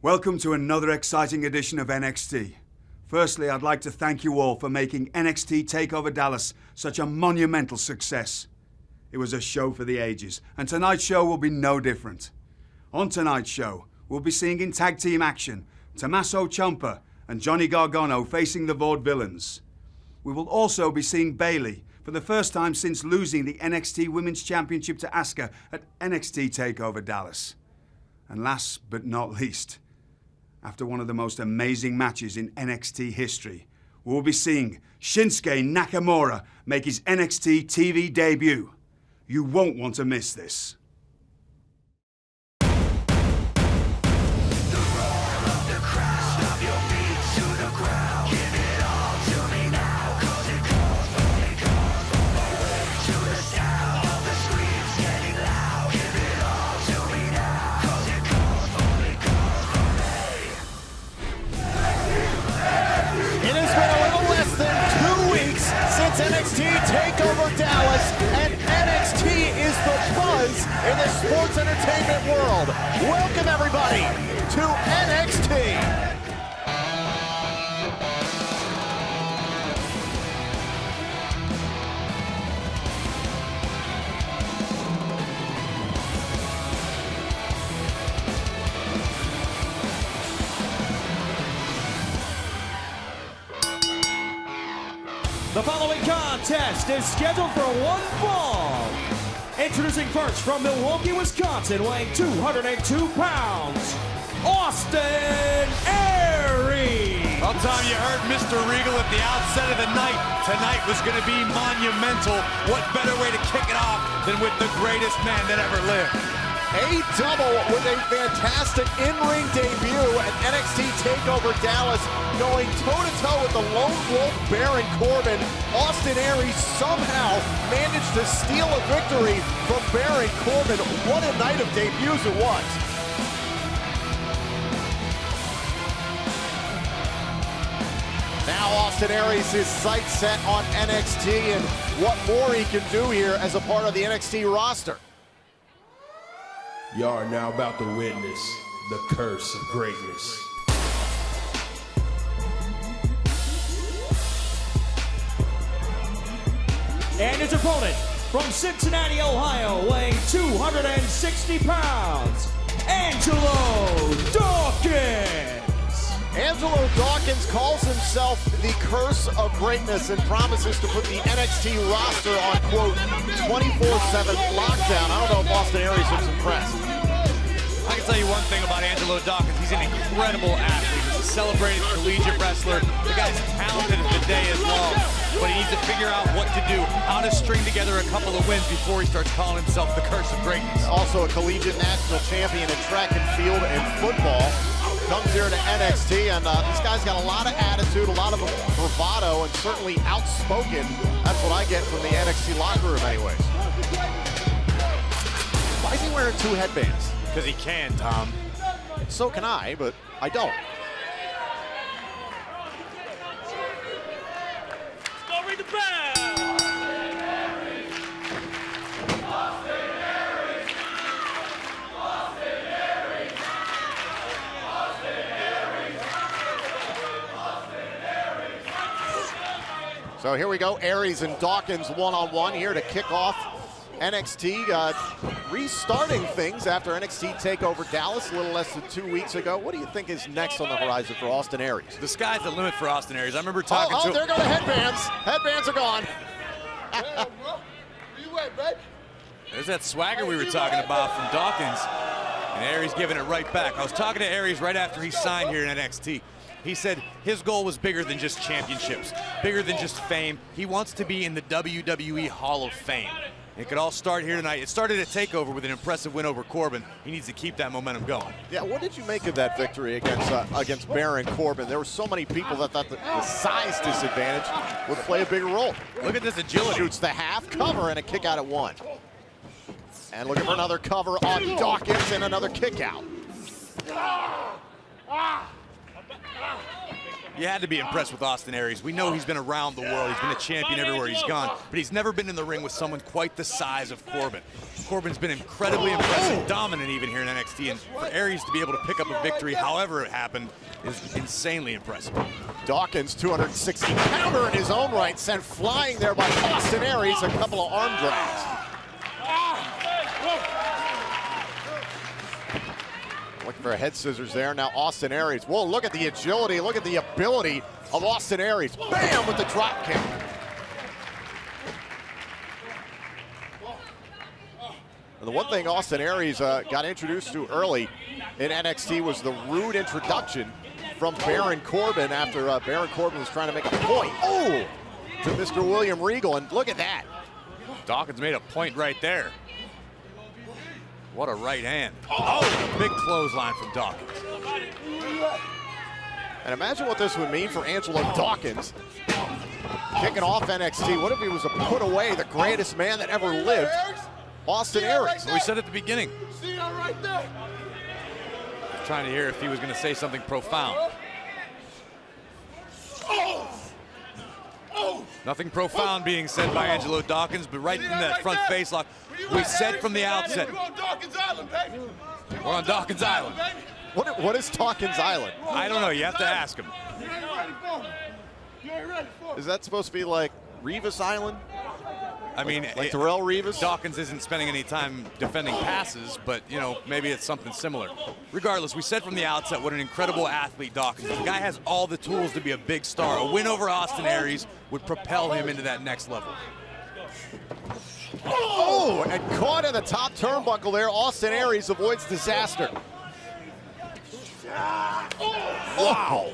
Welcome to another exciting edition of NXT. Firstly, I'd like to thank you all for making NXT TakeOver Dallas such a monumental success. It was a show for the ages, and tonight's show will be no different. On tonight's show, we'll be seeing in tag team action Tommaso Ciampa and Johnny Gargano facing the Vaudevillains. We will also be seeing Bayley for the first time since losing the NXT Women's Championship to Asuka at NXT TakeOver Dallas. And last but not least, after one of the most amazing matches in NXT history, we'll be seeing Shinsuke Nakamura make his NXT TV debut. You won't want to miss this. NXT TakeOver Dallas, and NXT is the buzz in the sports entertainment world. Welcome everybody to NXT. The following contest is scheduled for one fall. Introducing first from Milwaukee, Wisconsin, weighing 202 pounds, Austin Aries. Well, Tom, you heard Mr. Regal at the outset of the night. Tonight was going to be monumental. What better way to kick it off than with the greatest man that ever lived? A double with a fantastic in-ring debut at NXT TakeOver Dallas, going toe-to-toe with the lone wolf Baron Corbin. Austin Aries somehow managed to steal a victory from Baron Corbin. What a night of debuts it was. Now Austin Aries is sights set on NXT and what more he can do here as a part of the NXT roster. Y'all are now about to witness the curse of greatness. And his opponent from Cincinnati, Ohio, weighing 260 pounds, Angelo Dawkins. Angelo Dawkins calls himself the curse of greatness and promises to put the NXT roster on, quote, 24/7 lockdown. I don't know if Austin Aries looks impressed. I can tell you one thing about Angelo Dawkins. He's an incredible athlete. He's a celebrated collegiate wrestler. The guy's talented as the day is long, but he needs to figure out what to do, how to string together a couple of wins before he starts calling himself the curse of greatness. Also a collegiate national champion in track and field and football. Comes here to NXT, and this guy's got a lot of attitude, a lot of bravado, and certainly outspoken. That's what I get from the NXT locker room anyways. Why is he wearing two headbands? Because he can, Tom. So can I, but I don't. Go ring the bell! So here we go, Aries and Dawkins one-on-one here to kick off NXT, restarting things after NXT TakeOver Dallas a little less than 2 weeks ago. What do you think is next on the horizon for Austin Aries? The sky's the limit for Austin Aries. I remember talking to... Oh, there go the headbands. Headbands are gone. Where you at, baby? There's that swagger we were talking about from Dawkins, and Aries giving it right back. I was talking to Aries right after he signed here in NXT. He said his goal was bigger than just championships, bigger than just fame. He wants to be in the WWE Hall of Fame. It could all start here tonight. It started at TakeOver with an impressive win over Corbin. He needs to keep that momentum going. Yeah, what did you make of that victory against Baron Corbin? There were so many people that thought the size disadvantage would play a bigger role. Look at this agility. Shoots the half cover and a kick out at one. And looking for another cover on Dawkins and another kick out. You had to be impressed with Austin Aries. We know he's been around the world. He's been a champion everywhere he's gone, but he's never been in the ring with someone quite the size of Corbin. Corbin's been incredibly impressive, dominant even here in NXT, and for Aries to be able to pick up a victory however it happened is insanely impressive. Dawkins, 260-pounder in his own right, sent flying there by Austin Aries, a couple of arm drags. Looking for a head scissors there. Now Austin Aries. Whoa, look at the agility. Look at the ability of Austin Aries. Bam, with the drop kick. And the one thing Austin Aries got introduced to early in NXT was the rude introduction from Baron Corbin after Baron Corbin was trying to make a point. Oh, to Mr. William Regal, and look at that. Dawkins made a point right there. What a right hand. Oh, a big clothesline from Dawkins. And imagine what this would mean for Angelo Dawkins. Kicking off NXT. What if he was to put away the greatest man that ever lived, Austin Aries? We said at the beginning. See that right there? Trying to hear if he was going to say something profound. Nothing profound being said by Angelo Dawkins, but right in that front face lock. We said from the outset. We're on Dawkins Island, baby. We're on Dawkins Island. What is Dawkins Island? I don't know. You have to ask him. You ain't ready for me. You ain't ready for me. Is that supposed to be like Revis Island? I mean, Like Terrell Revis? Dawkins isn't spending any time defending passes, but, you know, maybe it's something similar. Regardless, we said from the outset what an incredible athlete Dawkins is. The guy has all the tools to be a big star. A win over Austin Aries would propel him into that next level. Oh, and caught in the top turnbuckle there. Austin Aries avoids disaster. Wow.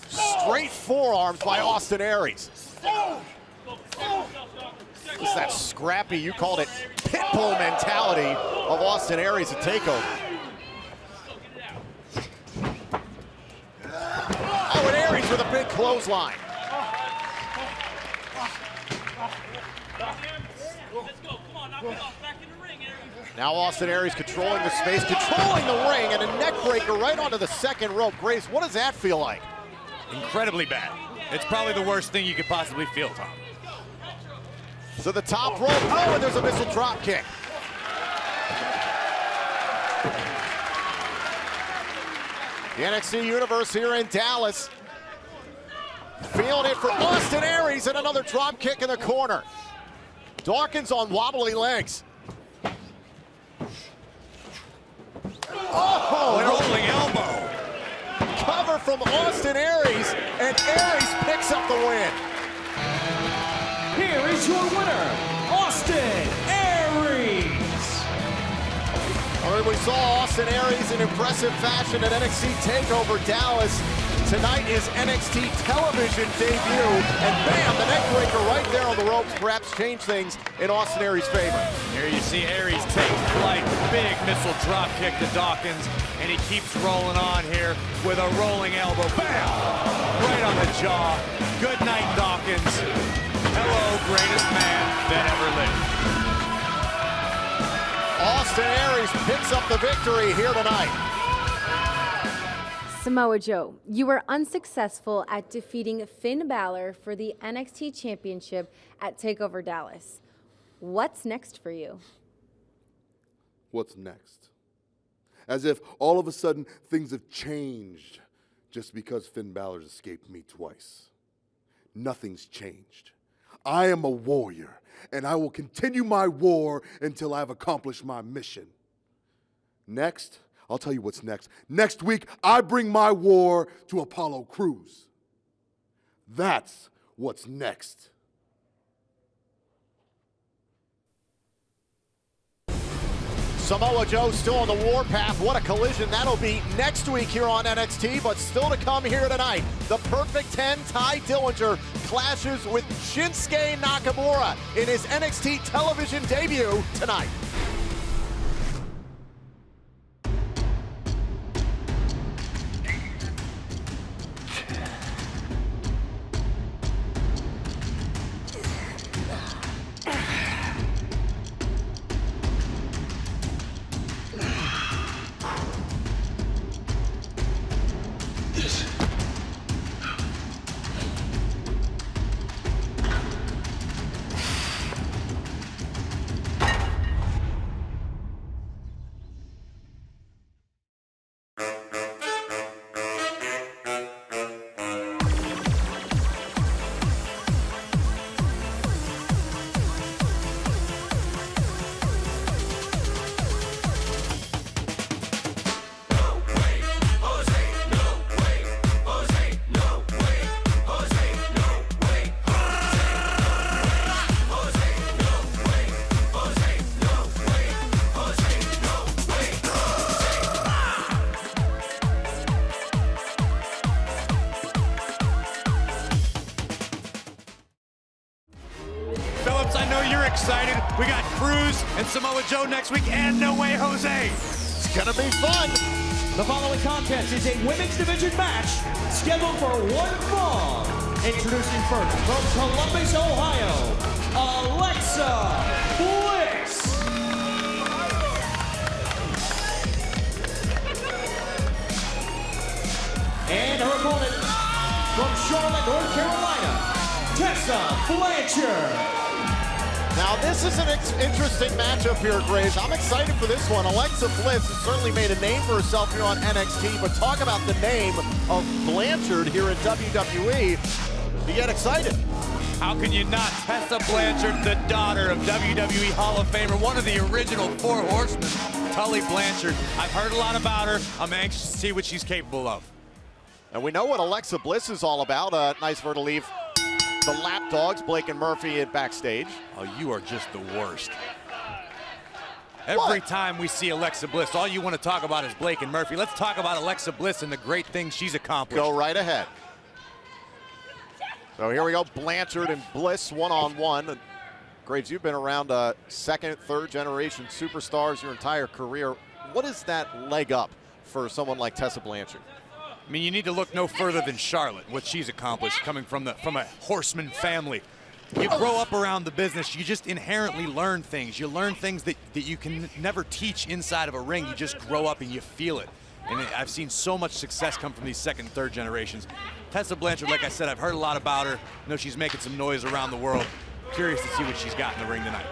Straight forearms by Austin Aries. It's that scrappy, you called it, pitbull mentality of Austin Aries at TakeOver. Oh, and Aries with a big clothesline. Now Austin Aries controlling the space, controlling the ring, and a neck breaker right onto the second rope. Grace, what does that feel like? Incredibly bad. It's probably the worst thing you could possibly feel, Tom. To the top rope. Oh, and there's a missile drop kick. The NXT Universe here in Dallas. Feeling it for Austin Aries, and another drop kick in the corner. Dawkins on wobbly legs. Oh, A rolling elbow. cover from Austin Aries, and Aries picks up the win. Here is your winner, Austin Aries. All right, we saw Austin Aries in impressive fashion at NXT TakeOver Dallas. Tonight is NXT television debut, and bam, the neck breaker right there on the ropes, perhaps change things in Austin Aries' favor. Here you see Aries take flight, big missile drop kick to Dawkins, and he keeps rolling on here with a rolling elbow. Bam! Right on the jaw. Good night, Dawkins. Hello, greatest man that ever lived. Austin Aries picks up the victory here tonight. Samoa Joe, you were unsuccessful at defeating Finn Balor for the NXT Championship at TakeOver Dallas. What's next for you? What's next? As if all of a sudden things have changed just because Finn Balor's escaped me twice. Nothing's changed. I am a warrior, and I will continue my war until I've accomplished my mission. Next, I'll tell you what's next. Next week, I bring my war to Apollo Crews. That's what's next. Samoa Joe still on the warpath. What a collision that'll be next week here on NXT, but still to come here tonight. The Perfect 10, Tye Dillinger, clashes with Shinsuke Nakamura in his NXT television debut tonight. excited. We got Cruz and Samoa Joe next week, and No Way Jose. It's gonna be fun. The following contest is a women's division match scheduled for one fall. Introducing first from Columbus, Ohio, Alexa Bliss. And her opponent from Charlotte, North Carolina, Tessa Blanchard. Now this is an interesting matchup here, Graves. I'm excited for this one. Alexa Bliss has certainly made a name for herself here on NXT, but talk about the name of Blanchard here in WWE. You get excited. How can you not? Tessa Blanchard, the daughter of WWE Hall of Famer, one of the original Four Horsemen, Tully Blanchard. I've heard a lot about her. I'm anxious to see what she's capable of. And we know what Alexa Bliss is all about. Nice for her to leave the lapdogs, Blake and Murphy, at backstage. Oh, you are just the worst. Every time we see Alexa Bliss, all you want to talk about is Blake and Murphy. Let's talk about Alexa Bliss and the great things she's accomplished. Go right ahead. So here we go, Blanchard and Bliss one-on-one. Graves, you've been around second, third generation superstars your entire career. What is that leg up for someone like Tessa Blanchard? I mean, you need to look no further than Charlotte, what she's accomplished coming from a horseman family. You grow up around the business, you just inherently learn things. You learn things that you can never teach inside of a ring. You just grow up and you feel it. And I've seen so much success come from these second and third generations. Tessa Blanchard, like I said, I've heard a lot about her. I know she's making some noise around the world. Curious to see what she's got in the ring tonight.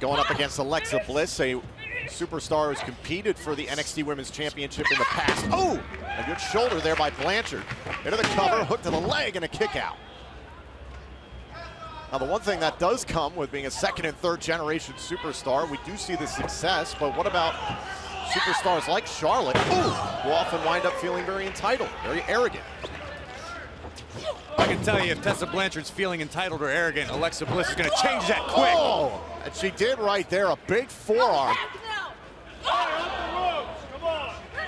Going up against Alexa Bliss, a superstar who's competed for the NXT Women's Championship in the past. Oh, a good shoulder there by Blanchard. Into the cover, hook to the leg, and a kick out. Now, the one thing that does come with being a second and third generation superstar, we do see the success, but what about superstars like Charlotte, who often wind up feeling very entitled, very arrogant? I can tell you, if Tessa Blanchard's feeling entitled or arrogant, Alexa Bliss is going to change that quick. Oh, and she did right there, a big forearm.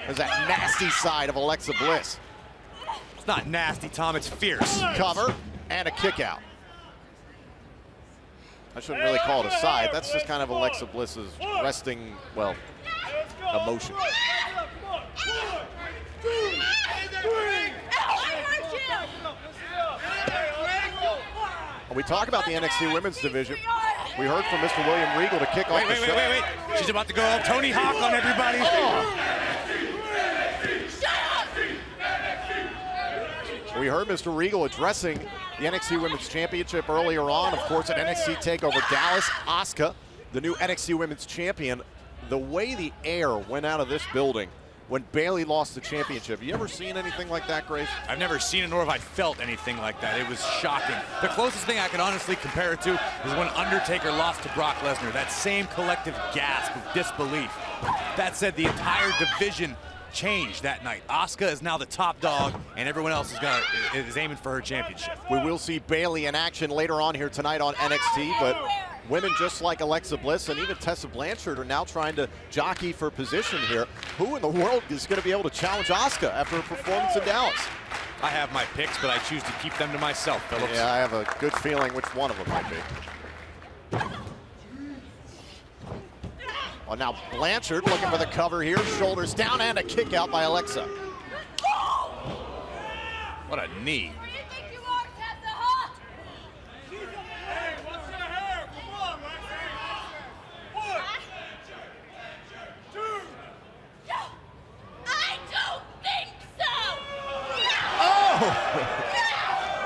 There's that nasty side of Alexa Bliss. It's not nasty, Tom, it's fierce. Cover and a kick out. I shouldn't really call it a side. That's just kind of Alexa Bliss's resting, well, emotion. When we talk about the NXT Women's Division, we heard from Mr. William Regal to kick off the show. Wait. She's about to go all Tony Hawk on everybody. We heard Mr. Regal addressing the NXT Women's Championship earlier on. Of course, at NXT TakeOver Dallas, Asuka, the new NXT Women's Champion. The way the air went out of this building when Bayley lost the championship. You ever seen anything like that, Grace? I've never seen it, nor have I felt anything like that. It was shocking. The closest thing I can honestly compare it to is when Undertaker lost to Brock Lesnar. That same collective gasp of disbelief. That said, the entire division changed that night. Asuka is now the top dog, and everyone else is aiming for her championship. We will see Bayley in action later on here tonight on NXT, but women just like Alexa Bliss and even Tessa Blanchard are now trying to jockey for position here. Who in the world is going to be able to challenge Asuka after her performance in Dallas? I have my picks, but I choose to keep them to myself, Phillips. Yeah, I have a good feeling which one of them might be. Oh, now Blanchard looking for the cover here. Shoulders down and a kick out by Alexa. What a knee.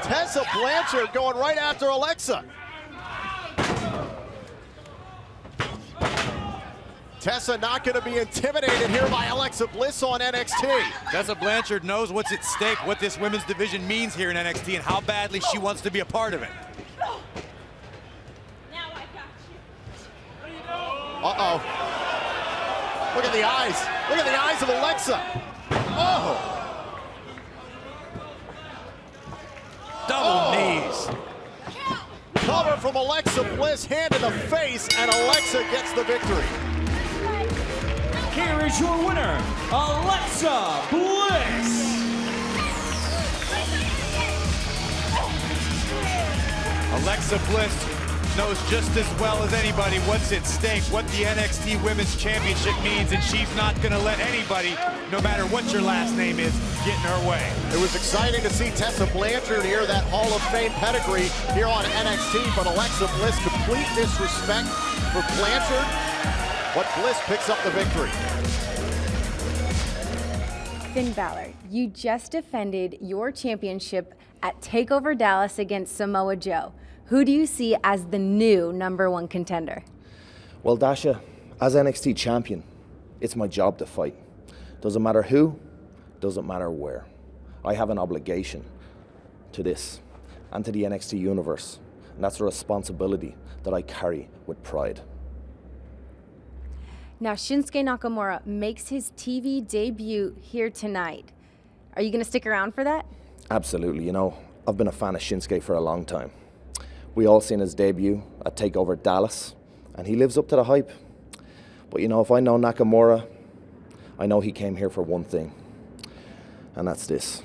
Tessa Blanchard going right after Alexa. Tessa not going to be intimidated here by Alexa Bliss on NXT. Tessa Blanchard knows what's at stake, what this women's division means here in NXT, and how badly she wants to be a part of it. Uh-oh. Look at the eyes. Look at the eyes of Alexa. Oh. Double knees. Cover from Alexa Bliss, hand in the face, and Alexa gets the victory. Here is your winner, Alexa Bliss. Alexa Bliss knows just as well as anybody what's at stake, what the NXT Women's Championship means, and she's not going to let anybody, no matter what your last name is, get in her way. It was exciting to see Tessa Blanchard here, that Hall of Fame pedigree here on NXT, but Alexa Bliss, complete disrespect for Blanchard, but Bliss picks up the victory. Finn Balor, you just defended your championship at TakeOver Dallas against Samoa Joe. Who do you see as the new #1 contender? Well, Dasha, as NXT champion, it's my job to fight. Doesn't matter who, doesn't matter where. I have an obligation to this and to the NXT universe, and that's a responsibility that I carry with pride. Now, Shinsuke Nakamura makes his TV debut here tonight. Are you going to stick around for that? Absolutely. You know, I've been a fan of Shinsuke for a long time. We all seen his debut at TakeOver Dallas, and he lives up to the hype. But you know, if I know Nakamura, I know he came here for one thing, and that's this,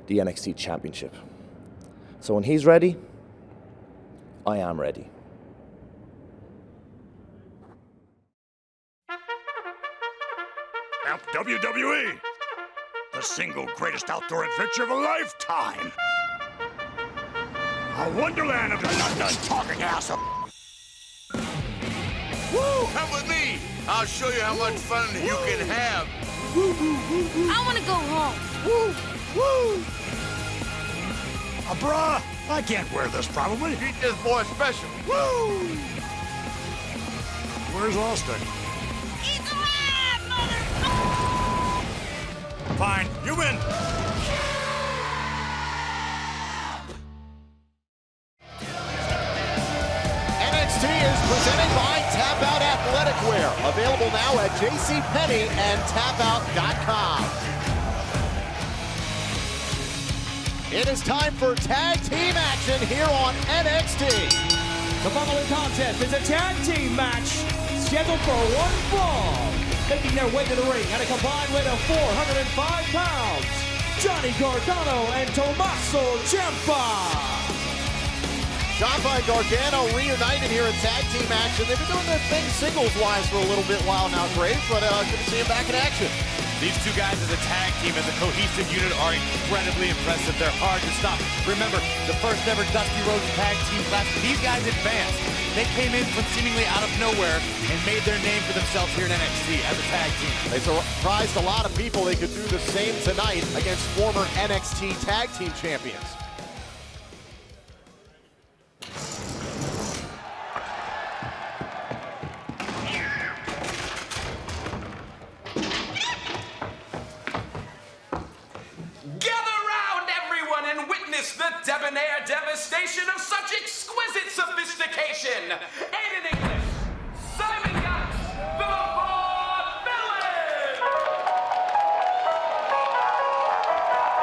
the NXT Championship. So when he's ready, I am ready. Now, WWE, the single greatest outdoor adventure of a lifetime. A wonderland of not done talking, asshole. Woo! Come with me. I'll show you how much fun you can have. I want to go home. Woo! Woo! Bruh, I can't wear this probably. Treat this boy special. Woo! Where's Austin? He's alive, mother! Fine, you win. NXT is presented by Tap Out Athletic Wear. Available now at JCPenney and tapout.com. It is time for tag team action here on NXT. The following contest is a tag team match scheduled for one fall. Making their way to the ring at a combined weight of 405 pounds, Johnny Gargano and Tommaso Ciampa. Ciampa and Gargano reunited here in tag team action. They've been doing their thing singles-wise for a little bit while now, Graves, but good to see them back in action. These two guys as a tag team, as a cohesive unit, are incredibly impressive. They're hard to stop. Remember, the first ever Dusty Rhodes tag team class, these guys advanced. They came in from seemingly out of nowhere and made their name for themselves here in NXT as a tag team. They surprised a lot of people. They could do the same tonight against former NXT tag team champions. The debonair devastation of such exquisite sophistication. And in English, Simon Gotch, the Vaudevillain!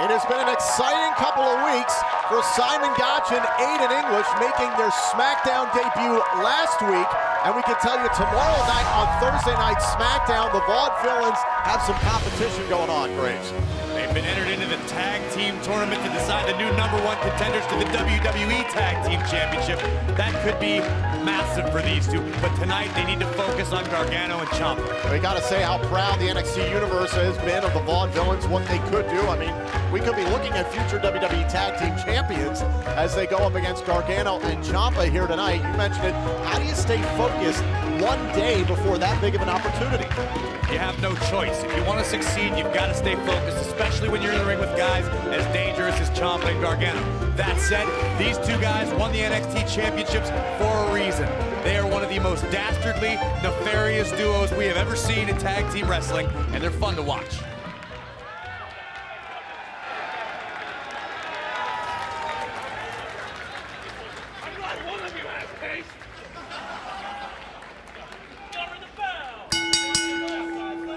It has been an exciting couple of weeks for Simon Gotch and Aiden English, making their SmackDown debut last week. And we can tell you tomorrow night on Thursday Night SmackDown, the Vaudevillains have some competition going on, Graves. They've been entered into the tag team tournament to decide the new #1 contenders to the WWE Tag Team Championship. That could be massive for these two, but tonight they need to focus on Gargano and Ciampa. We got to say how proud the NXT universe has been of the Vaudevillains, what they could do. I mean, we could be looking at future WWE Tag Team Champions as they go up against Gargano and Ciampa here tonight. You mentioned it. How do you stay focused one day before that big of an opportunity? You have no choice. If you want to succeed, you've got to stay focused, especially when you're in the ring with guys as dangerous as Ciampa and Gargano. That said, these two guys won the NXT championships for a reason. They are one of the most dastardly, nefarious duos we have ever seen in tag team wrestling, and they're fun to watch.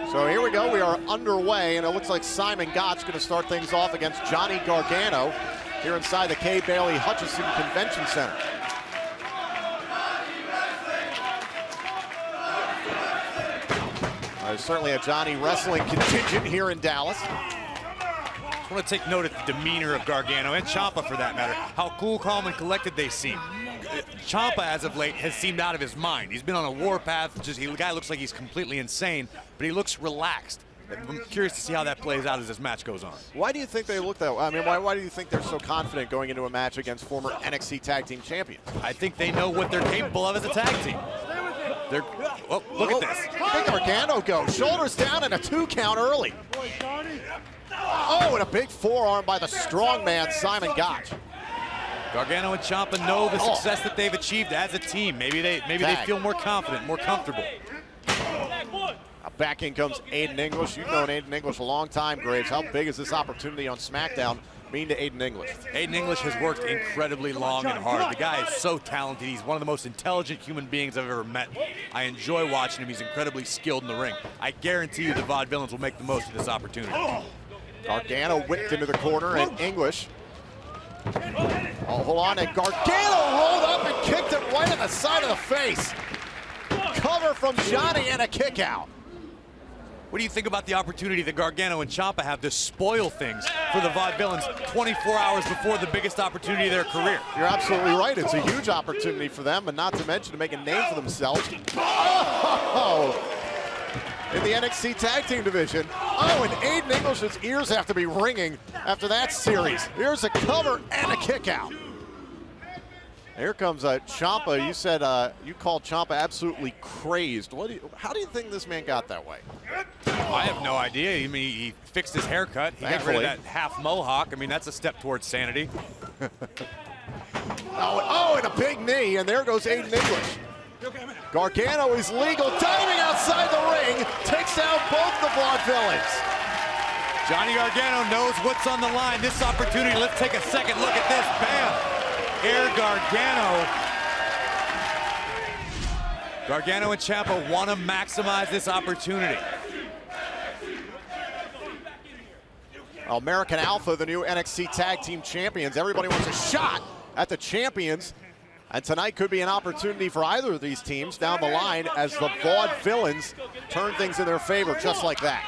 So here we go, we are underway, and it looks like Simon Gott's going to start things off against Johnny Gargano here inside the Kay Bailey Hutchison Convention Center. There's certainly a Johnny wrestling contingent here in Dallas. I just want to take note of the demeanor of Gargano and Ciampa for that matter. How cool, calm, and collected they seem. Ciampa, as of late, has seemed out of his mind. He's been on a warpath. The guy looks like he's completely insane, but he looks relaxed. I'm curious to see how that plays out as this match goes on. Why do you think they look that way? I mean, why do you think they're so confident going into a match against former NXT Tag Team Champions? I think they know what they're capable of as a tag team. Oh, look at this. Big Gargano goes. Shoulders down and a 2 count early. Oh, and a big forearm by the strong man, Simon Gotch. Gargano and Ciampa know the success that they've achieved as a team. Maybe they feel more confident, more comfortable. Back in comes Aiden English. You've known Aiden English a long time, Graves. How big is this opportunity on SmackDown mean to Aiden English? Aiden English has worked incredibly long and hard. The guy is so talented. He's one of the most intelligent human beings I've ever met. I enjoy watching him. He's incredibly skilled in the ring. I guarantee you the Vaudevillains will make the most of this opportunity. Gargano whipped into the corner, and English. Oh, hold on, and Gargano rolled up and kicked him right in the side of the face. Cover from Johnny and a kick out. What do you think about the opportunity that Gargano and Ciampa have to spoil things for the Vaudevillains 24 hours before the biggest opportunity of their career? You're absolutely right. It's a huge opportunity for them, and not to mention to make a name for themselves. Oh! In the NXT Tag Team division. Oh, and Aiden English's ears have to be ringing after that series. Here's a cover and a kick out. Here comes Ciampa. You said you called Ciampa absolutely crazed. How do you think this man got that way? I have no idea. I mean, he fixed his haircut. He got rid of that half mohawk. I mean, that's a step towards sanity. Oh, and a big knee, and there goes Aiden English. Gargano is legal, diving outside the ring, takes down both the Vaudevillains. Johnny Gargano knows what's on the line. This opportunity, let's take a second look at this. Bam! Air Gargano. Gargano and Ciampa want to maximize this opportunity. American Alpha, the new NXT Tag Team Champions. Everybody wants a shot at the champions. And tonight could be an opportunity for either of these teams down the line as the Vaudevillains turn things in their favor just like that.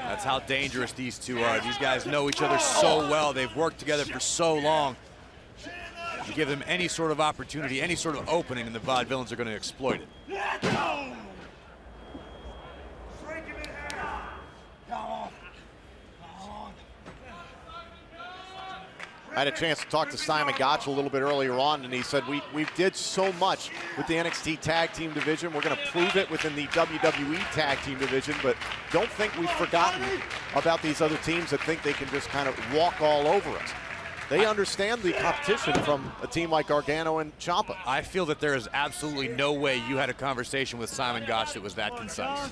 That's how dangerous these two are. These guys know each other so well. They've worked together for so long. You give them any sort of opportunity, any sort of opening, and the Vaudevillains are going to exploit it. I had a chance to talk to Simon Gotch a little bit earlier on, and he said we did so much with the NXT Tag Team division. We're going to prove it within the WWE Tag Team division, but don't think we've forgotten about these other teams that think they can just kind of walk all over us. They understand the competition from a team like Gargano and Ciampa. I feel that there is absolutely no way you had a conversation with Simon Gotch that was that concise.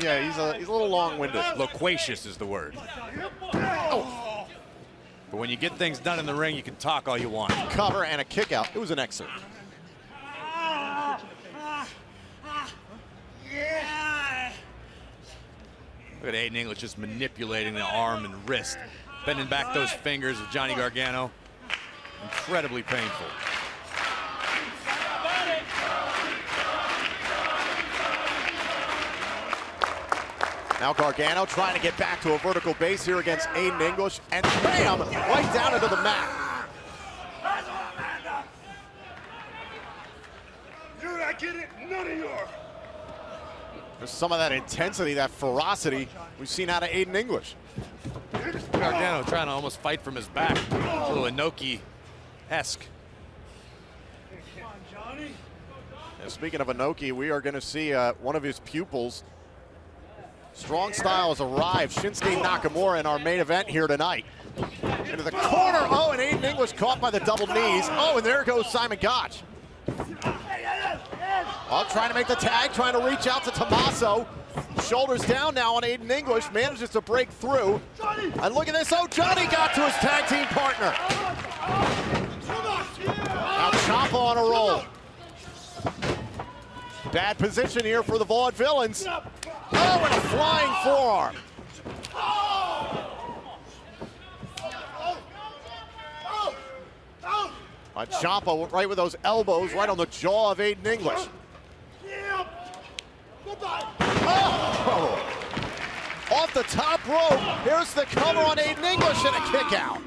Yeah, he's a little long-winded. Loquacious is the word. Oh. But when you get things done in the ring, you can talk all you want. Cover and a kick out. It was an excerpt. Look at Aiden English just manipulating the arm and wrist, bending back those fingers of Johnny Gargano. Incredibly painful. Now Gargano trying to get back to a vertical base here against Aiden English, and bam, right down into the mat. You're not getting none of your. There's some of that intensity, that ferocity we've seen out of Aiden English. Gargano trying to almost fight from his back. A little Inoki-esque. Speaking of Inoki, we are going to see one of his pupils. Strong Style has arrived. Shinsuke Nakamura in our main event here tonight. Into the corner. Oh, and Aiden English caught by the double knees. Oh, and there goes Simon Gotch. Oh, trying to make the tag, trying to reach out to Tommaso. Shoulders down now on Aiden English. Manages to break through. And look at this. Oh, Johnny got to his tag team partner. Now Ciampa on a roll. Bad position here for the Vaudevillains. Oh, and a flying forearm. Ciampa right with those elbows right on the jaw of Aiden English. Oh! Off the top rope, here's the cover on Aiden English and a kick out.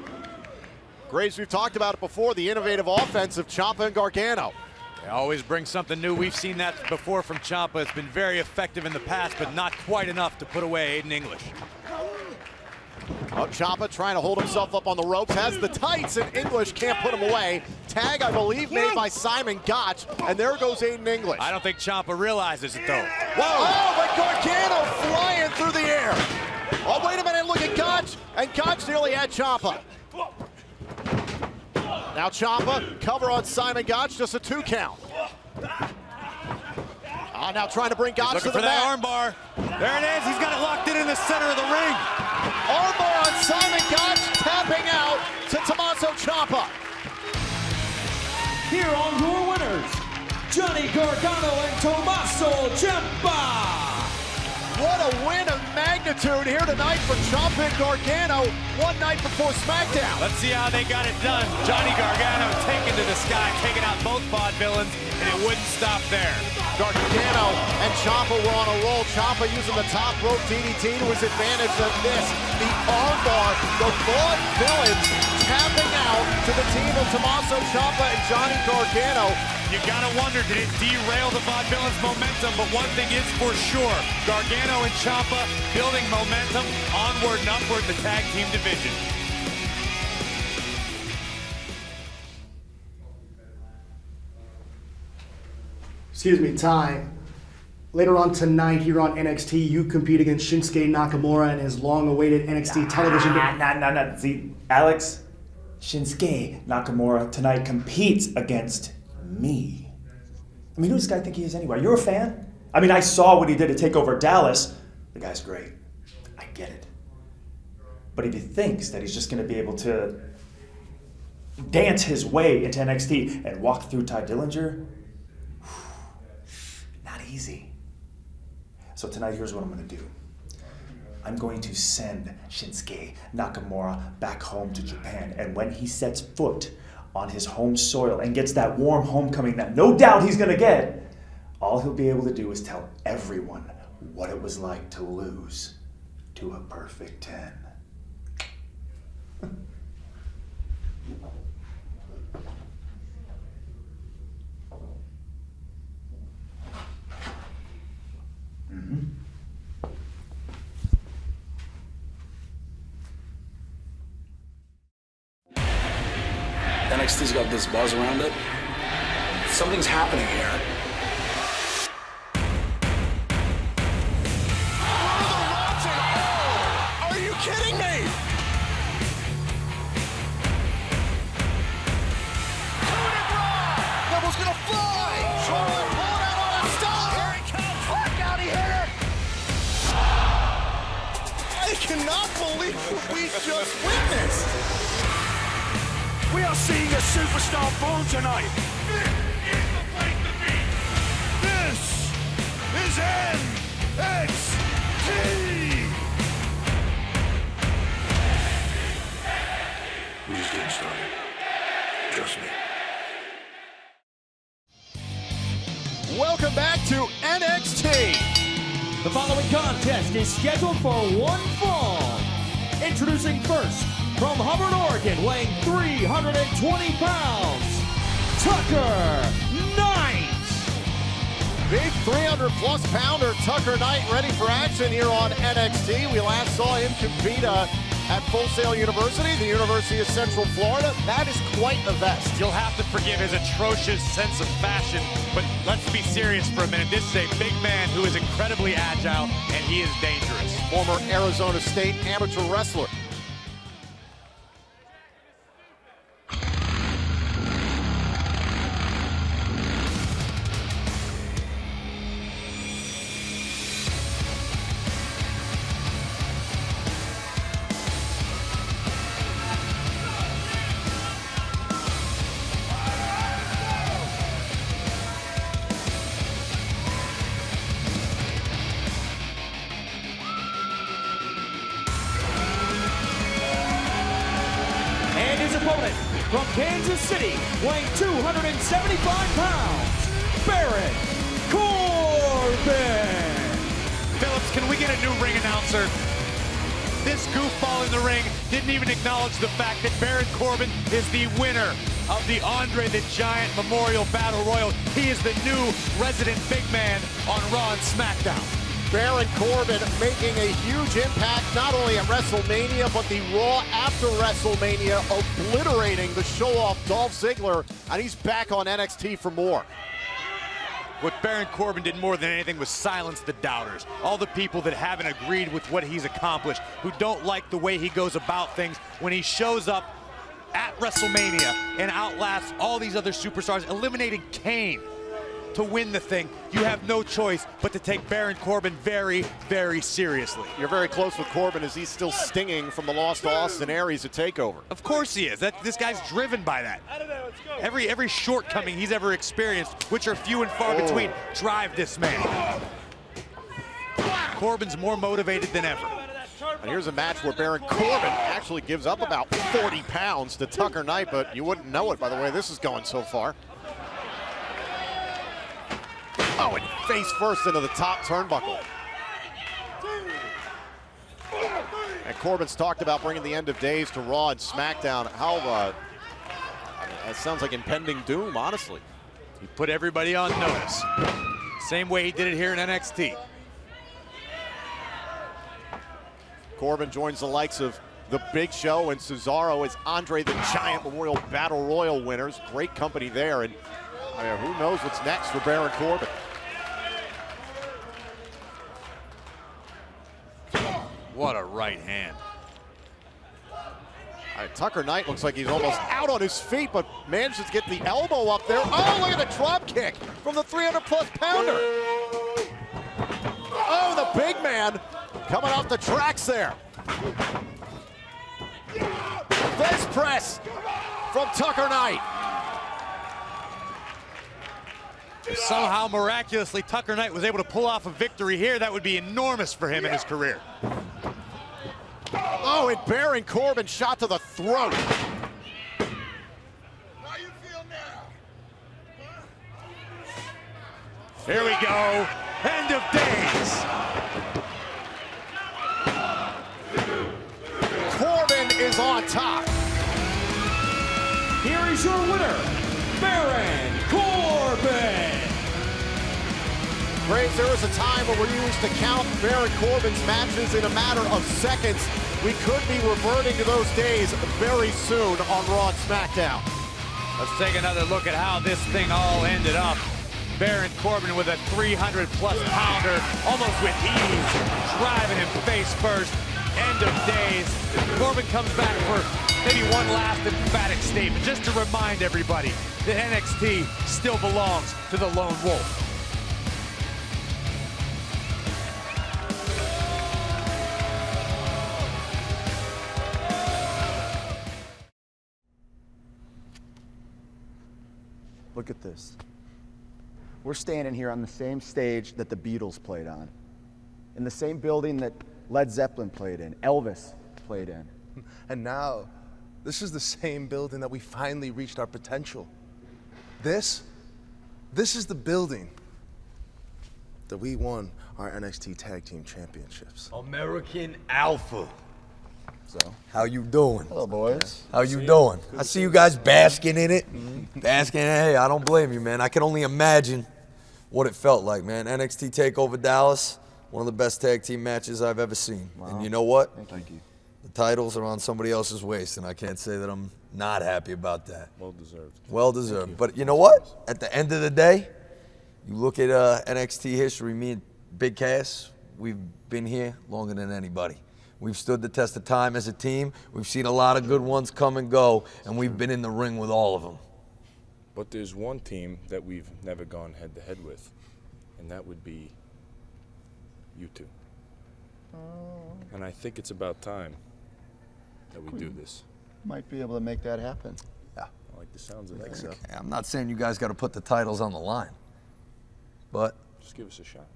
Graves, we've talked about it before, the innovative offense of Ciampa and Gargano. They always bring something new. We've seen that before from Ciampa. It's been very effective in the past, but not quite enough to put away Aiden English. Oh, Ciampa trying to hold himself up on the ropes, has the tights, and English can't put him away. Tag, I believe, made by Simon Gotch, and there goes Aiden English. I don't think Ciampa realizes it, though. Whoa! Oh, but Gargano flying through the air. Oh, wait a minute, look at Gotch, and Gotch nearly had Ciampa. Now Ciampa, cover on Simon Gotch, just a 2 count. Now trying to bring Gotch to the mat. Armbar. There it is, he's got it locked in the center of the ring. Armbar on Simon Gotch, tapping out to Tommaso Ciampa. Here are your winners, Johnny Gargano and Tommaso Ciampa. What a win of magnitude here tonight for Ciampa and Gargano, one night before SmackDown. Let's see how they got it done. Johnny Gargano taken to the sky, taking out both vaudevillains, and it wouldn't stop there. Gargano and Ciampa were on a roll. Ciampa using the top rope DDT to his advantage of this. The armbar, the vaudevillains tapping out to the team of Tommaso Ciampa and Johnny Gargano. You gotta wonder, did it derail the vaudevillains' momentum? But one thing is for sure, Gargano and Ciampa building momentum onward and upward in the tag team division. Excuse me, Tye. Later on tonight here on NXT, you compete against Shinsuke Nakamura and his long-awaited NXT television. Nah. See, Alex, Shinsuke Nakamura tonight competes against me. I mean, who does this guy think he is anyway? You're a fan? I mean, I saw what he did to TakeOver Dallas. The guy's great. I get it. But if he thinks that he's just going to be able to dance his way into NXT and walk through Tye Dillinger, not easy. So tonight, here's what I'm going to do. I'm going to send Shinsuke Nakamura back home to Japan. And when he sets foot on his home soil and gets that warm homecoming that no doubt he's going to get, all he'll be able to do is tell everyone what it was like to lose to a perfect 10. NXT's got this buzz around it. Something's happening here. Are you kidding me? That was gonna fly! Charlotte pulled out on that stop! Here he comes! Fuck out, he hit her! I cannot believe what we just witnessed! We are seeing a superstar born tonight. This is the place to be. This is NXT. We're just getting started. Trust me. Welcome back to NXT. The following contest is scheduled for one fall. Introducing first, from Hubbard, Oregon, weighing 320 pounds, Tucker Knight. Big 300-plus pounder Tucker Knight ready for action here on NXT. We last saw him compete at Full Sail University, the University of Central Florida. That is quite a vest. You'll have to forgive his atrocious sense of fashion, but let's be serious for a minute. This is a big man who is incredibly agile, and he is dangerous. Former Arizona State amateur wrestler. Opponent from Kansas City, weighing 275 pounds, Baron Corbin. Phillips, can we get a new ring announcer? This goofball in the ring didn't even acknowledge the fact that Baron Corbin is the winner of the Andre the Giant Memorial Battle Royal. He is the new resident big man on Raw and SmackDown. Baron Corbin making a huge impact not only at WrestleMania, but the Raw after WrestleMania, obliterating the show-off Dolph Ziggler, and he's back on NXT for more. What Baron Corbin did more than anything was silence the doubters. All the people that haven't agreed with what he's accomplished, who don't like the way he goes about things when he shows up at WrestleMania and outlasts all these other superstars, eliminating Kane to win the thing. You have no choice but to take Baron Corbin very, very seriously. You're very close with Corbin as he's still stinging from the loss to Austin Aries at TakeOver. Of course he is. This guy's driven by that. Every shortcoming he's ever experienced, which are few and far between, drive this man. Corbin's more motivated than ever. And here's a match where Baron Corbin actually gives up about 40 pounds to Tucker Knight, but you wouldn't know it by the way this is going so far. Oh, and face first into the top turnbuckle. And Corbin's talked about bringing the end of days to Raw and SmackDown. How, that sounds like impending doom, honestly. He put everybody on notice. Same way he did it here in NXT. Corbin joins the likes of The Big Show and Cesaro as Andre the Giant Memorial Battle Royal winners. Great company there, and I mean, who knows what's next for Baron Corbin. What a right hand. All right, Tucker Knight looks like he's almost out on his feet, but manages to get the elbow up there. Oh, look at the drop kick from the 300-plus pounder. Oh, the big man coming off the tracks there. Fist press from Tucker Knight. If somehow, miraculously, Tucker Knight was able to pull off a victory here, that would be enormous for him in his career. Oh, and Baron Corbin shot to the throat. Here we go. End of days. Corbin is on top. Here is your winner, Baron Corbin. Graves, there was a time when we used to count Baron Corbin's matches in a matter of seconds. We could be reverting to those days very soon on Raw and SmackDown. Let's take another look at how this thing all ended up. Baron Corbin with a 300-plus pounder, almost with ease, driving him face first. End of days. Corbin comes back for maybe one last emphatic statement, just to remind everybody that NXT still belongs to the Lone Wolf. Look at this. We're standing here on the same stage that the Beatles played on, in the same building that Led Zeppelin played in, Elvis played in. And now, this is the same building that we finally reached our potential. This is the building that we won our NXT Tag Team Championships. American Alpha. So, how you doing? Hello, boys. How you doing? I see you guys basking in it. Basking in it. Hey, I don't blame you, man. I can only imagine what it felt like, man. NXT TakeOver Dallas, one of the best tag team matches I've ever seen. Wow. And you know what? Thank you. The titles are on somebody else's waist, and I can't say that I'm not happy about that. Well deserved. Well deserved. But you know what? At the end of the day, you look at NXT history, me and Big Cass, we've been here longer than anybody. We've stood the test of time as a team. We've seen a lot of good ones come and go, and we've been in the ring with all of them. But there's one team that we've never gone head-to-head with, and that would be you two. And I think it's about time that we do this. Might be able to make that happen. Yeah. I like the sounds of that. So. I'm not saying you guys got to put the titles on the line, but just give us a shot.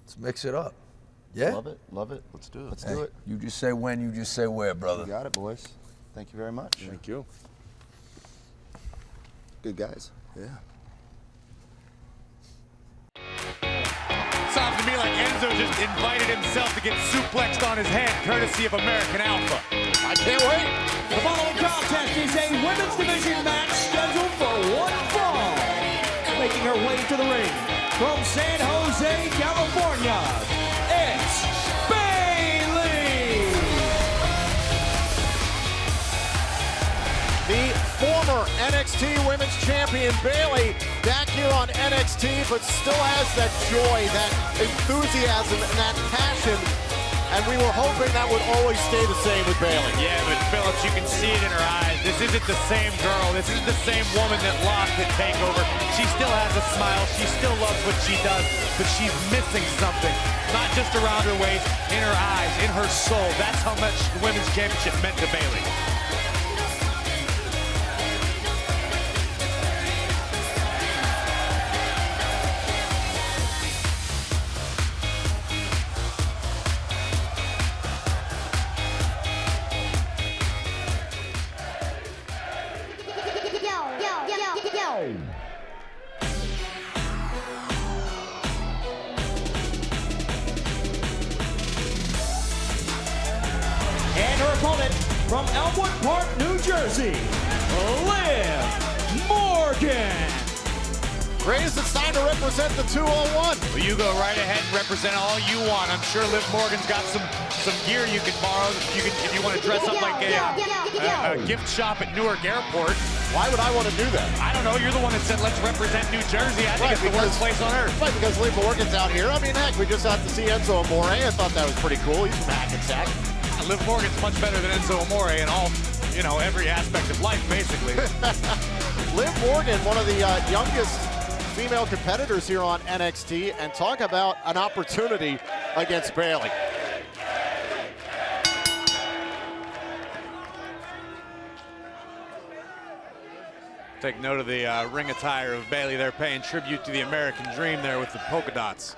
Let's mix it up. Yeah? Love it, love it. Let's do it. Let's Hey, do it. You just say when, you just say where, brother. You got it, boys. Thank you very much. Thank you. Good guys. Yeah. Sounds to me like Enzo just invited himself to get suplexed on his head, courtesy of American Alpha. I can't wait. The following contest is a women's division match scheduled for one fall. Making her way to the ring from San Jose, California, it's Bayley. The former NXT Women's Champion Bayley back here on NXT, but still has that joy, that enthusiasm, and that passion. And we were hoping that would always stay the same with Bayley. Yeah, but Phillips, you can see it in her eyes. This isn't the same girl. This isn't the same woman that lost at TakeOver. She still has a smile. She still loves what she does, but she's missing something. Not just around her waist, in her eyes, in her soul. That's how much the Women's Championship meant to Bayley. And her opponent from Elmwood Park, New Jersey, Liv Morgan. Grace, it's time to represent the 201. Well, you go right ahead and represent all you want. I'm sure Liv Morgan's got some gear you can borrow if you want to dress up like a gift shop at Newark Airport. Why would I want to do that? I don't know. You're the one that said let's represent New Jersey. I think it's the worst place on earth. Right, because Liv Morgan's out here. I mean, heck, we just have to see Enzo Amore. I thought that was pretty cool. He's from Hackensack. Liv Morgan's much better than Enzo Amore in all, every aspect of life, basically. Liv Morgan, one of the youngest female competitors here on NXT, and talk about an opportunity against Bayley. Take note of the ring attire of Bayley. They're paying tribute to the American dream there with the polka dots.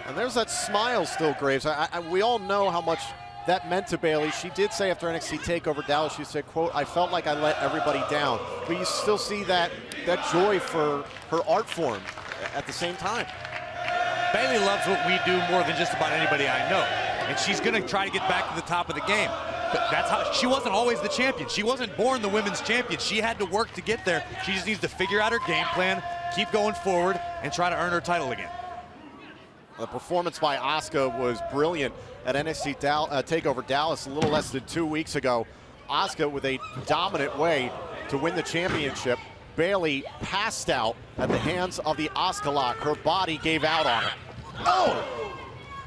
And there's that smile still, Graves. We all know how much that meant to Bayley. She did say after NXT TakeOver Dallas, she said, quote, "I felt like I let everybody down." But you still see that joy for her art form at the same time. Bayley loves what we do more than just about anybody I know. And she's going to try to get back to the top of the game. But that's how she wasn't always the champion. She wasn't born the women's champion. She had to work to get there. She just needs to figure out her game plan, keep going forward, and try to earn her title again. The performance by Asuka was brilliant at NXT TakeOver Dallas a little less than 2 weeks ago. Asuka with a dominant way to win the championship. Bayley passed out at the hands of the Asuka lock. Her body gave out on her. Oh!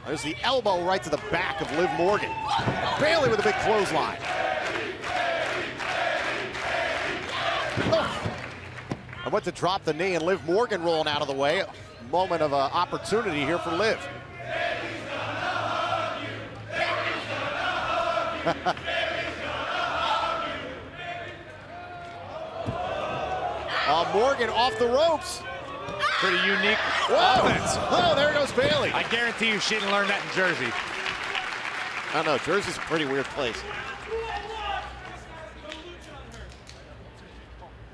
There's the elbow right to the back of Liv Morgan. Bayley with a big clothesline. Oh. I went to drop the knee, and Liv Morgan rolling out of the way. Moment of opportunity here for Liv. Morgan off the ropes. Pretty unique offense. Oh, there goes Bayley. I guarantee you she didn't learn that in Jersey. I don't know, Jersey's a pretty weird place.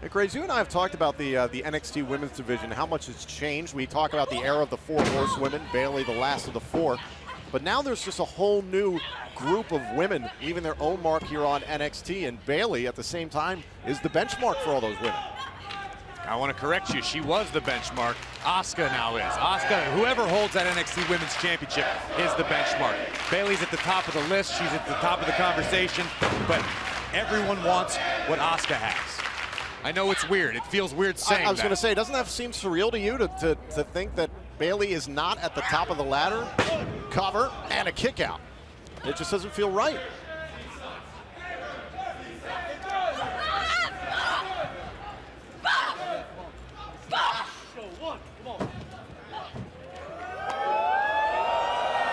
Hey, Graves, you and I have talked about the NXT women's division, how much it's changed. We talk about the era of the 4 horsewomen, Bayley the last of the 4. But now there's just a whole new group of women leaving their own mark here on NXT, and Bayley at the same time is the benchmark for all those women. I want to correct you. She was the benchmark. Asuka now is. Asuka, whoever holds that NXT Women's Championship is the benchmark. Bayley's at the top of the list. She's at the top of the conversation. But everyone wants what Asuka has. I know it's weird. It feels weird saying that. I was going to say, doesn't that seem surreal to you to think that Bayley is not at the top of the ladder? Cover and a kick out. It just doesn't feel right.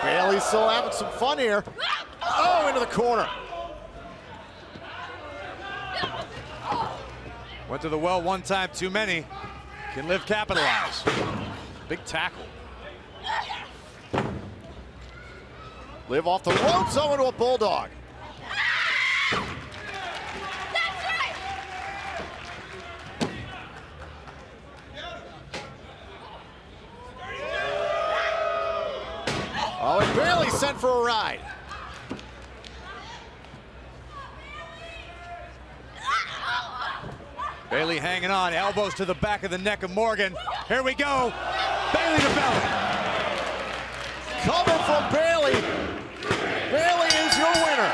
Bayley's still having some fun here. Oh, into the corner. Went to the well one time too many. Can Liv capitalize? Big tackle. Liv off the ropes, into a bulldog. sent for a ride. Bayley hanging on, elbows to the back of the neck of Morgan. Here we go. Bayley to belly. Coming from Bayley. Bayley is your winner.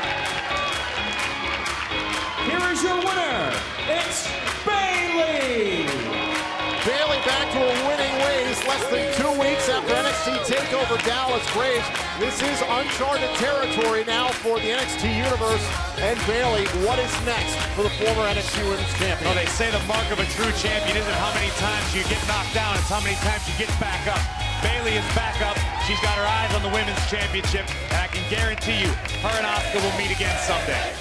Here is your winner. It's Bayley. Bayley back to her winning ways less than 2 weeks after NXT TakeOver Dallas Graves. This is uncharted territory now for the NXT universe. And Bayley, what is next for the former NXT Women's Champion? Well, they say the mark of a true champion isn't how many times you get knocked down, it's how many times you get back up. Bayley is back up. She's got her eyes on the Women's Championship, and I can guarantee you, her and Asuka will meet again someday.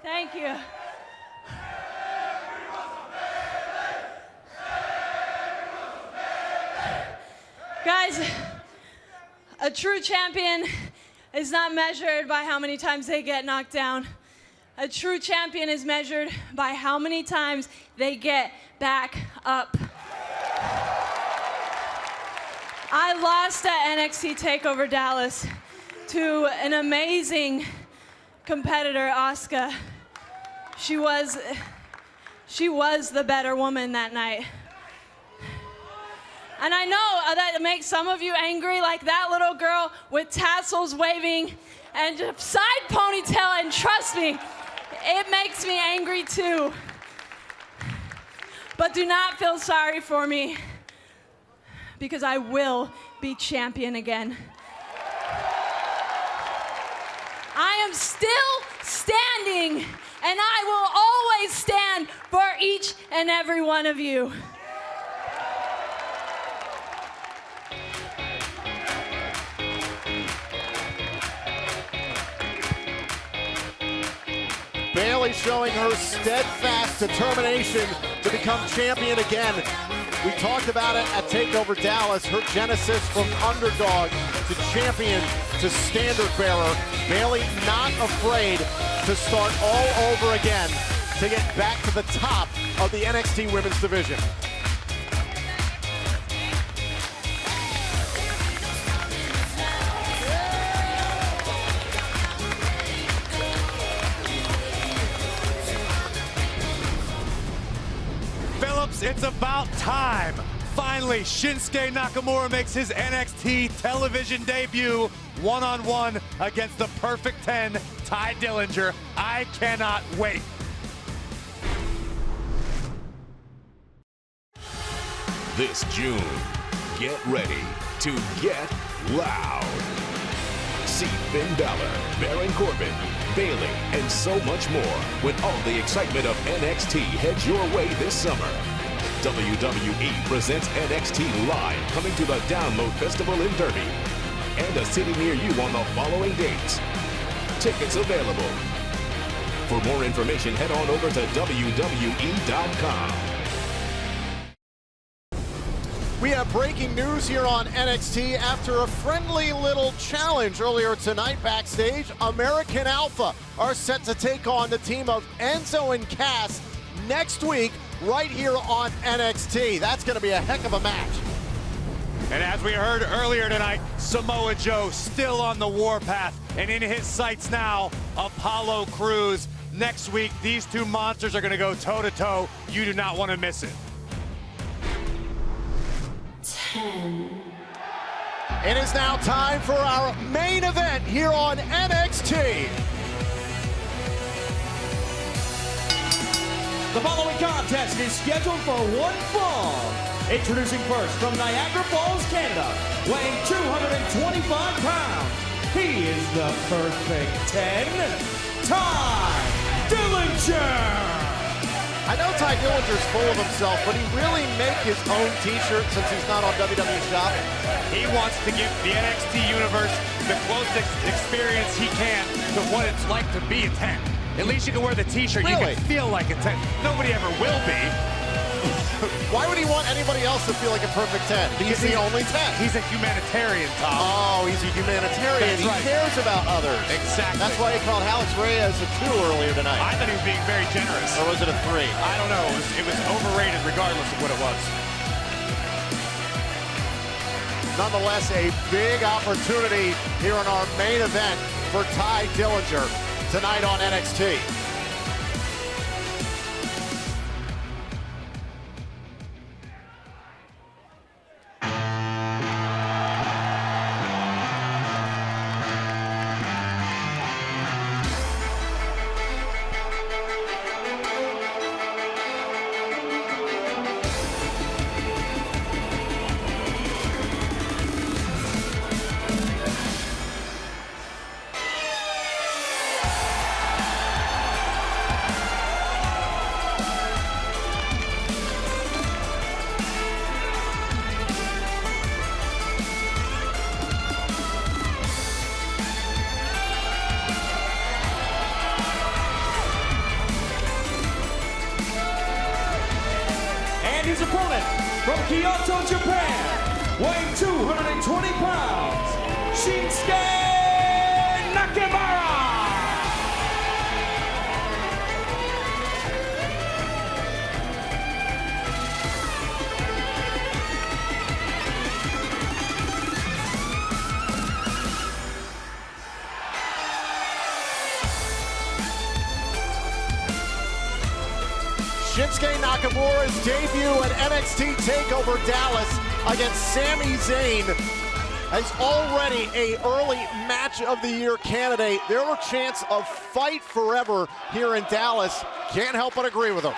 Thank you. Guys, a true champion is not measured by how many times they get knocked down. A true champion is measured by how many times they get back up. I lost at NXT TakeOver Dallas to an amazing competitor, Asuka. She was the better woman that night. And I know that makes some of you angry, like that little girl with tassels waving and a side ponytail, and trust me, it makes me angry too. But do not feel sorry for me, because I will be champion again. I am still standing, and I will always stand for each and every one of you. Bayley showing her steadfast determination to become champion again. We talked about it at TakeOver Dallas, her genesis from underdog to champion to standard bearer. Bayley not afraid to start all over again to get back to the top of the NXT Women's Division. It's about time. Finally, Shinsuke Nakamura makes his NXT television debut one-on-one against the Perfect 10, Tye Dillinger. I cannot wait. This June, get ready to get loud. See Finn Balor, Baron Corbin, Bayley, and so much more when all the excitement of NXT heads your way this summer. WWE presents NXT Live, coming to the Download Festival in Derby and a city near you on the following dates. Tickets available. For more information, head on over to WWE.com. We have breaking news here on NXT after a friendly little challenge earlier tonight backstage. American Alpha are set to take on the team of Enzo and Cass next week right here on NXT. That's going to be a heck of a match. And as we heard earlier tonight, Samoa Joe still on the warpath, and in his sights now, Apollo Crews. Next week, these two monsters are going to go toe-to-toe. You do not want to miss it. 10. It is now time for our main event here on NXT. The following contest is scheduled for one fall. Introducing first from Niagara Falls, Canada, weighing 225 pounds. He is the Perfect 10, Tye Dillinger. I know Tye Dillinger's full of himself, but he really make his own t-shirt since he's not on WWE Shop. He wants to give the NXT universe the closest experience he can to what it's like to be a 10. At least you can wear the t-shirt, Really? you can feel like a 10. Nobody ever will be, Why would he want anybody else to feel like a perfect 10? He's the only 10. He's a humanitarian, Tom. Oh, he's a humanitarian. That's right. He cares about others. Exactly. That's why he called Alex Reyes a 2 earlier tonight. I thought he was being very generous. Or was it a 3? I don't know. It was overrated regardless of what it was. Nonetheless, a big opportunity here in our main event for Tye Dillinger tonight on NXT. His opponent from Kyoto, Japan, weighing 220 pounds, Shinsuke Nakamura. Shinsuke Nakamura's debut at NXT TakeOver Dallas against Sami Zayn is already an early match of the year candidate. There were chants of fight forever here in Dallas. Can't help but agree with him.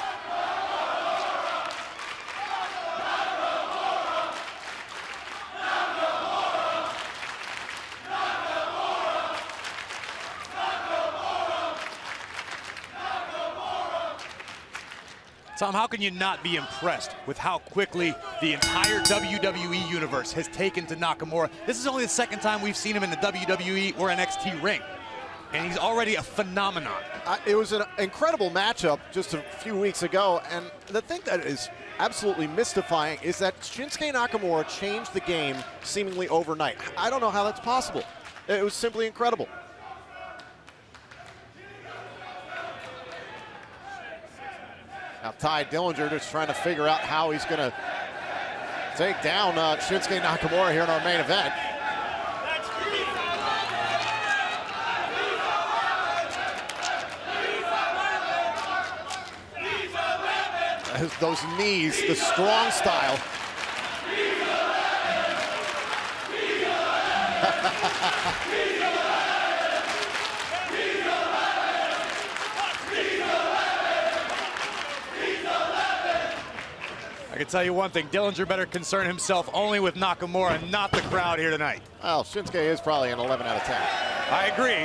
Tom, how can you not be impressed with how quickly the entire WWE universe has taken to Nakamura? This is only the second time we've seen him in the WWE or NXT ring, and he's already a phenomenon. It was an incredible matchup just a few weeks ago, and the thing that is absolutely mystifying is that Shinsuke Nakamura changed the game seemingly overnight. I don't know how that's possible. It was simply incredible. Now Tye Dillinger just trying to figure out how he's going to take down Shinsuke Nakamura here in our main event. Those knees, the strong style. I can tell you one thing, Dillinger better concern himself only with Nakamura, not the crowd here tonight. Well, Shinsuke is probably an 11 out of 10. I agree.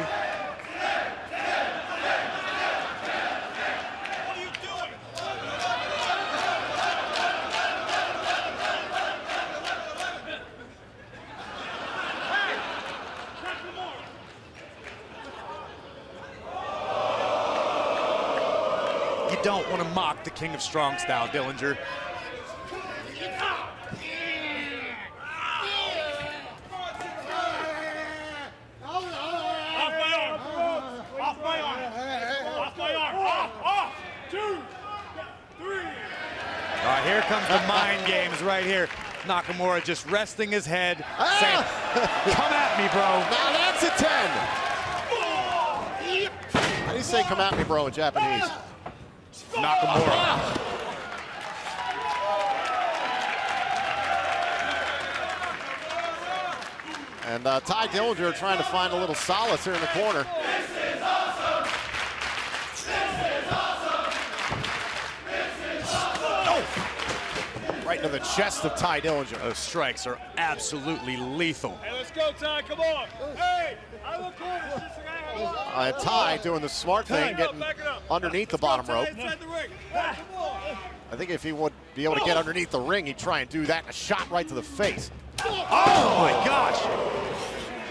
You don't want to mock the King of Strong Style, Dillinger. All right, here comes the mind games right here. Nakamura just resting his head, saying, come at me, bro. Now that's a 10. How do you say come at me, bro, in Japanese? Nakamura. And Tye Dillinger trying to find a little solace here in the corner. This is awesome. This is awesome. This is awesome. Right into the chest of Tye Dillinger. Those strikes are absolutely lethal. Hey, let's go, Tye. Come on. Hey, I look cool. Tye doing the smart thing, getting underneath the bottom rope. I I think if he would be able to get underneath the ring, he'd try and do that. A shot right to the face. Oh my gosh!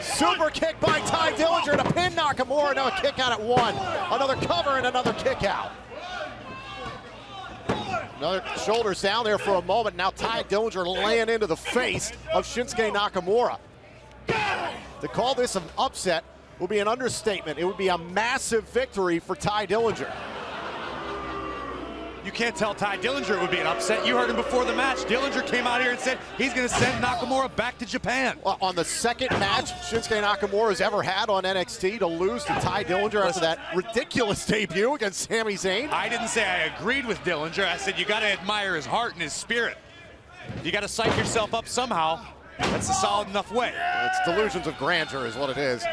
Super kick by Tye Dillinger to pin Nakamura. Now a kick out at 1. Another cover and another kick out. Another shoulders down there for a moment. Now Tye Dillinger laying into the face of Shinsuke Nakamura. To call this an upset would be an understatement. It would be a massive victory for Tye Dillinger. You can't tell Tye Dillinger it would be an upset. You heard him before the match. Dillinger came out here and said he's going to send Nakamura back to Japan. Well, on the second match Shinsuke Nakamura has ever had on NXT to lose to Tye Dillinger after that ridiculous debut against Sami Zayn. I didn't say I agreed with Dillinger. I said you got to admire his heart and his spirit. You got to psych yourself up somehow. That's a solid enough way. It's delusions of grandeur is what it is.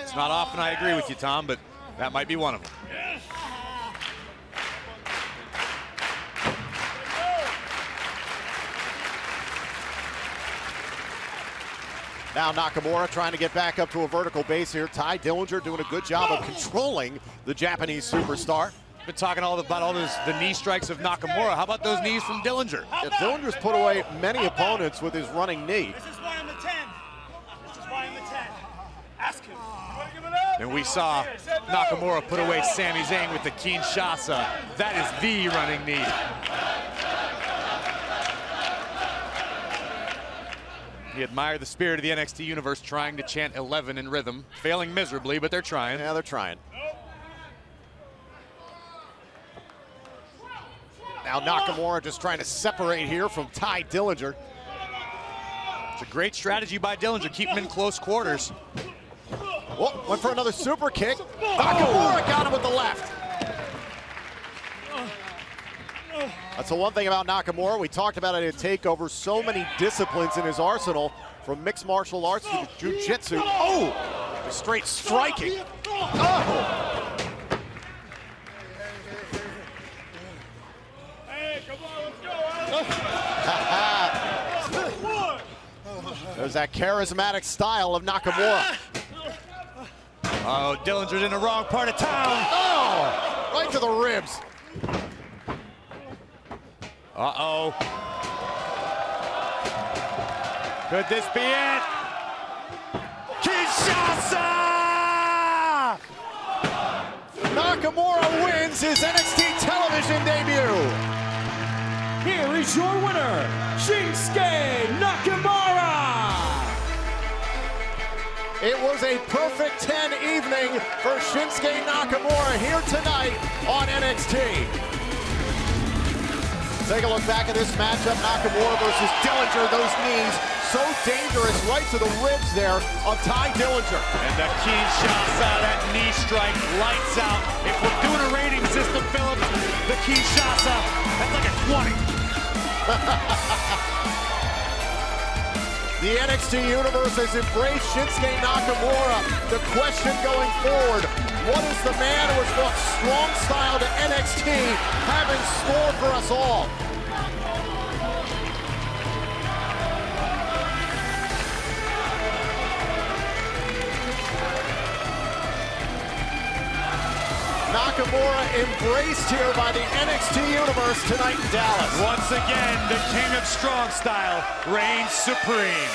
It's not often I agree with you, Tom, but that might be one of them. Now Nakamura trying to get back up to a vertical base here. Tye Dillinger doing a good job of controlling the Japanese superstar. Been talking about the knee strikes of Nakamura. How about those knees from Dillinger? Yeah, Dillinger's put away many opponents with his running knee. This is why I'm the 10. This is why I'm the 10. Ask him. And we saw Nakamura put away Sami Zayn with the Kinshasa. That is the running knee. You admire the spirit of the NXT universe trying to chant 11 in rhythm, failing miserably, but they're trying. Yeah, they're trying. Now Nakamura just trying to separate here from Tye Dillinger. It's a great strategy by Dillinger, keep him in close quarters. Oh, went for another super kick. Nakamura got him with the left. That's the one thing about Nakamura. We talked about it at TakeOver. So many disciplines in his arsenal, from mixed martial arts to jiu-jitsu. Oh, straight striking. Oh. Hey, come on, let's go. There's that charismatic style of Nakamura. Oh, Dillinger's in the wrong part of town. Oh, right to the ribs. Uh-oh. Could this be it? Kinshasa! Nakamura wins his NXT television debut. Here is your winner, Shinsuke Nakamura. It was a perfect 10 evening for Shinsuke Nakamura here tonight on NXT. Take a look back at this matchup, Nakamura versus Dillinger. Those knees so dangerous, right to the ribs there of Tye Dillinger. And the Kinshasa, that knee strike, lights out. If we're doing a rating system, Philip, the Kinshasa, that's like a 20. The NXT universe has embraced Shinsuke Nakamura. The question going forward, what is the man who has brought strong style to NXT have in store for us all? Nakamura embraced here by the NXT universe tonight in Dallas. Once again, the king of strong style reigns supreme.